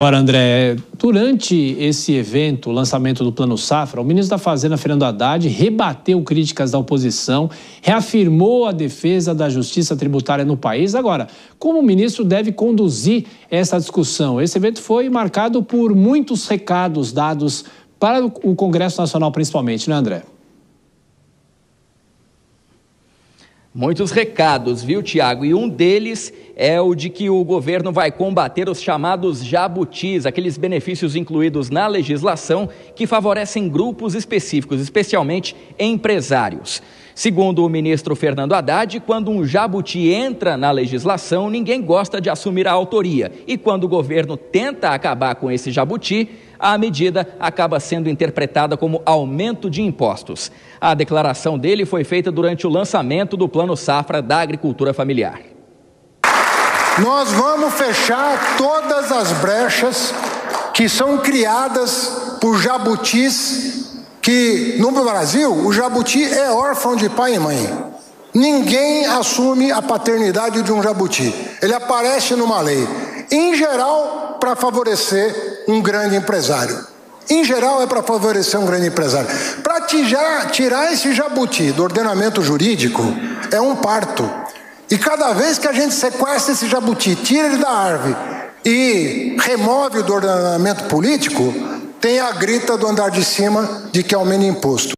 Ora, André, durante esse evento, o lançamento do Plano Safra, o ministro da Fazenda, Fernando Haddad, rebateu críticas da oposição, reafirmou a defesa da justiça tributária no país. Agora, como o ministro deve conduzir essa discussão? Esse evento foi marcado por muitos recados dados para o Congresso Nacional, principalmente, né, André? Muitos recados, viu, Tiago? E um deles é o de que o governo vai combater os chamados jabutis, aqueles benefícios incluídos na legislação que favorecem grupos específicos, especialmente empresários. Segundo o ministro Fernando Haddad, quando um jabuti entra na legislação, ninguém gosta de assumir a autoria. E quando o governo tenta acabar com esse jabuti, a medida acaba sendo interpretada como aumento de impostos. A declaração dele foi feita durante o lançamento do Plano Safra da Agricultura Familiar. Nós vamos fechar todas as brechas que são criadas por jabutis, que no Brasil o jabuti é órfão de pai e mãe. Ninguém assume a paternidade de um jabuti. Ele aparece numa lei, em geral para favorecer um grande empresário. Em geral é para favorecer um grande empresário. Para tirar esse jabuti do ordenamento jurídico é um parto. E cada vez que a gente sequestra esse jabuti, tira ele da árvore e remove do ordenamento político, tem a grita do andar de cima de que aumenta imposto.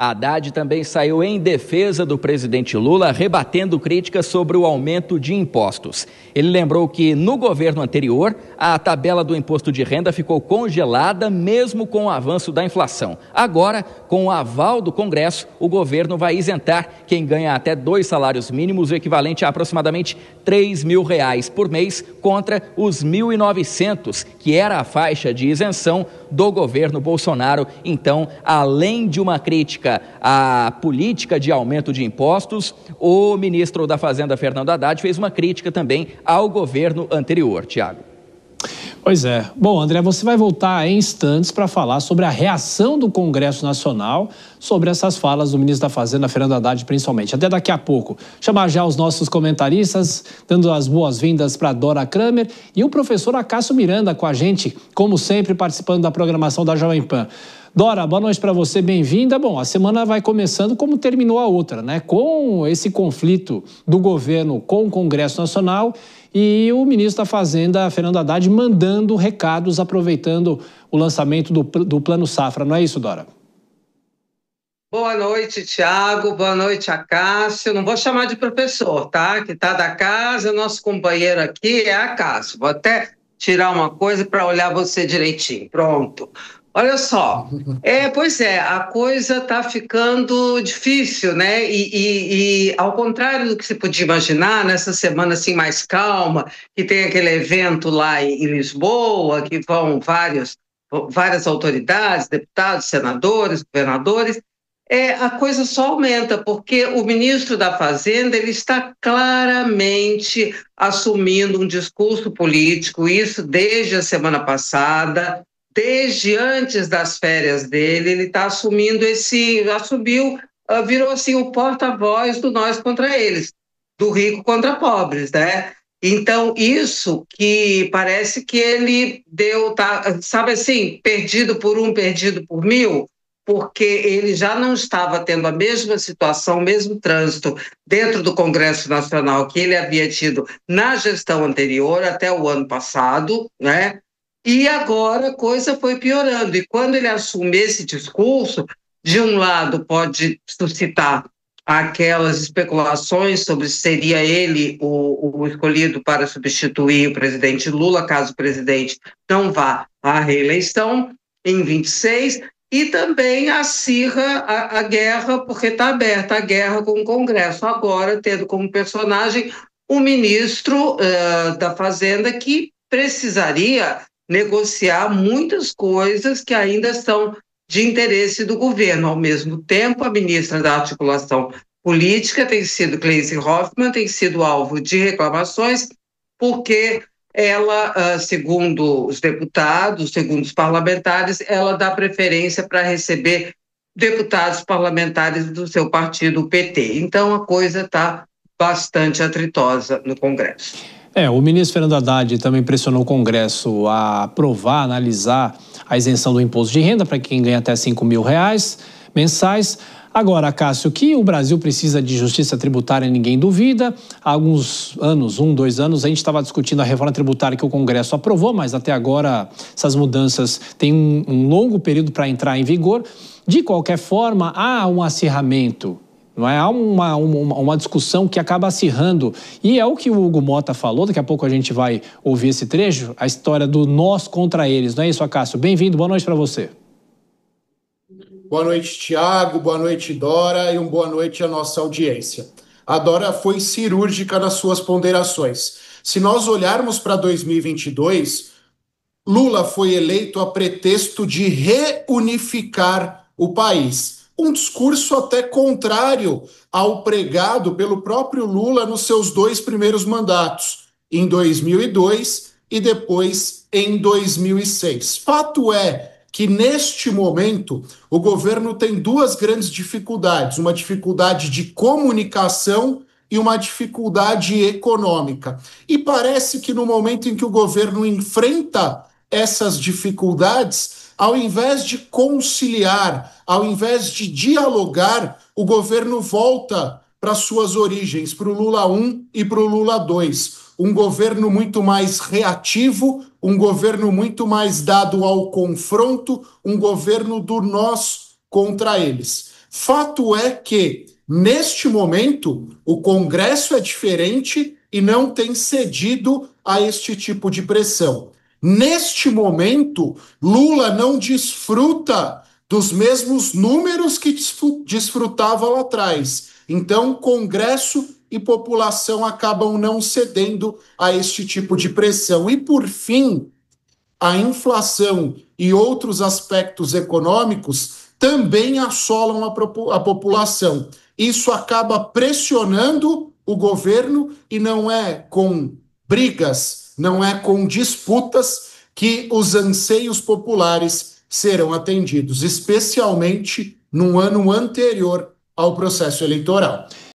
Haddad também saiu em defesa do presidente Lula, rebatendo críticas sobre o aumento de impostos. Ele lembrou que, no governo anterior, a tabela do imposto de renda ficou congelada mesmo com o avanço da inflação. Agora, com o aval do Congresso, o governo vai isentar quem ganha até 2 salários mínimos, o equivalente a aproximadamente R$3.000 por mês, contra os 1.900, que era a faixa de isenção do governo Bolsonaro. Então, além de uma crítica à política de aumento de impostos, o ministro da Fazenda, Fernando Haddad, fez uma crítica também ao governo anterior. Tiago. Pois é. Bom, André, você vai voltar em instantes para falar sobre a reação do Congresso Nacional sobre essas falas do ministro da Fazenda, Fernando Haddad, principalmente. Até daqui a pouco. Chamar já os nossos comentaristas, dando as boas-vindas para Dora Kramer e o professor Acácio Miranda com a gente, como sempre, participando da programação da Jovem Pan. Dora, boa noite para você, bem-vinda. Bom, a semana vai começando como terminou a outra, né? Com esse conflito do governo com o Congresso Nacional e o ministro da Fazenda, Fernando Haddad, mandando recados, aproveitando o lançamento do Plano Safra. Não é isso, Dora? Boa noite, Tiago. Boa noite, Acácio. Não vou chamar de professor, tá? Que tá da casa, nosso companheiro aqui é Acácio. Vou até tirar uma coisa para olhar você direitinho. Pronto. Olha só, pois é, a coisa está ficando difícil, né? E ao contrário do que se podia imaginar, nessa semana assim mais calma, que tem aquele evento lá em Lisboa, que vão várias autoridades, deputados, senadores, governadores, a coisa só aumenta, porque o ministro da Fazenda ele está claramente assumindo um discurso político, isso desde a semana passada. Desde antes das férias dele, ele está assumindo virou assim o porta-voz do nós contra eles, do rico contra pobres, né? Então, isso que parece que ele sabe assim, perdido por um, perdido por mil, porque ele já não estava tendo a mesma situação, o mesmo trânsito dentro do Congresso Nacional que ele havia tido na gestão anterior, até o ano passado, né? E agora a coisa foi piorando. E quando ele assume esse discurso, de um lado pode suscitar aquelas especulações sobre se seria ele o escolhido para substituir o presidente Lula, caso o presidente não vá à reeleição em 26, e também acirra a guerra, porque está aberta a guerra com o Congresso, agora tendo como personagem o ministro da Fazenda, que precisaria negociar muitas coisas que ainda são de interesse do governo. Ao mesmo tempo, a ministra da Articulação Política tem sido, Gleisi Hoffmann, tem sido alvo de reclamações, porque ela, segundo os deputados, segundo os parlamentares, ela dá preferência para receber deputados parlamentares do seu partido, o PT. Então, a coisa está bastante atritosa no Congresso. O ministro Fernando Haddad também pressionou o Congresso a aprovar, analisar a isenção do imposto de renda para quem ganha até R$5.000 mensais. Agora, Cássio, que o Brasil precisa de justiça tributária, ninguém duvida. Há alguns anos, 2 anos, a gente estava discutindo a reforma tributária que o Congresso aprovou, mas até agora essas mudanças têm um longo período para entrar em vigor. De qualquer forma, há um acirramento, não é? Há uma discussão que acaba acirrando. E é o que o Hugo Mota falou, daqui a pouco a gente vai ouvir esse trecho, a história do nós contra eles. Não é isso, Cássio? Bem-vindo, boa noite para você. Boa noite, Tiago, boa noite, Dora, e boa noite à nossa audiência. A Dora foi cirúrgica nas suas ponderações. Se nós olharmos para 2022, Lula foi eleito a pretexto de reunificar o país. Um discurso até contrário ao pregado pelo próprio Lula nos seus 2 primeiros mandatos, em 2002 e depois em 2006. Fato é que neste momento o governo tem 2 grandes dificuldades, uma dificuldade de comunicação e uma dificuldade econômica. E parece que no momento em que o governo enfrenta essas dificuldades, ao invés de conciliar, ao invés de dialogar, o governo volta para suas origens, para o Lula 1 e para o Lula 2. Um governo muito mais reativo, um governo muito mais dado ao confronto, um governo do nós contra eles. Fato é que, neste momento, o Congresso é diferente e não tem cedido a este tipo de pressão. Neste momento, Lula não desfruta dos mesmos números que desfrutava lá atrás. Então, Congresso e população acabam não cedendo a este tipo de pressão. E, por fim, a inflação e outros aspectos econômicos também assolam a população. Isso acaba pressionando o governo e não é com brigas, não é com disputas que os anseios populares serão atendidos, especialmente num ano anterior ao processo eleitoral.